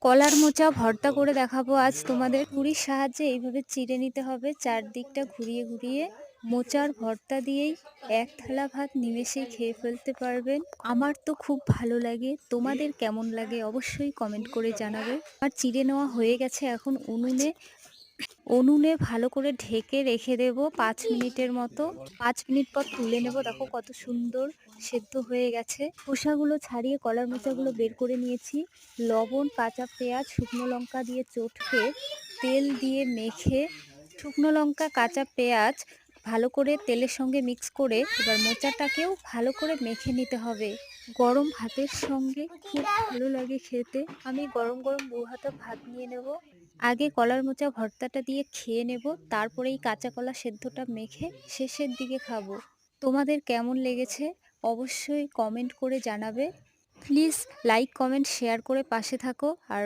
কলার মোচা ভর্তা করে দেখাবো আজ তোমাদের। ছুরির সাহায্যে এইভাবে চিড়ে নিতে হবে, চারদিকটা ঘুরিয়ে ঘুরিয়ে। মোচার ভর্তা দিয়েই এক থালা ভাত নিমেষেই খেয়ে ফেলতে পারবেন। আমার তো খুব ভালো লাগে, তোমাদের কেমন লাগে অবশ্যই কমেন্ট করে জানাবে। আর চিড়ে নেওয়া হয়ে গেছে, এখন উনুনে ভালো করে ঢেকে রেখে দেব 5 মিনিটের মতো। 5 মিনিট পর তুলে নেব, দেখো কত সুন্দর সেদ্ধ হয়ে গেছে। খোসাগুলো ছাড়িয়ে কলার মোচাগুলো বের করে নিয়েছি। লবণ, কাঁচা পেঁয়াজ, শুকনো লঙ্কা দিয়ে চটকে তেল দিয়ে মেখে, শুকনো লঙ্কা কাঁচা পেঁয়াজ ভালো করে তেলের সঙ্গে মিক্স করে এবার মোচাটাকেও ভালো করে মেখে নিতে হবে। গরম ভাতের সঙ্গে খুব ভালো লাগে খেতে। আমি গরম গরম 2 হাতা ভাত নিয়ে নেব। আগে কলার মোচা ভর্তাটা দিয়ে খেয়ে নেব, তারপরে এই কাঁচা কলা সেদ্ধটা মেখে শেষের দিকে খাবো। তোমাদের কেমন লেগেছে অবশ্যই কমেন্ট করে জানাবে। প্লিজ লাইক কমেন্ট শেয়ার করে পাশে থাকো। আর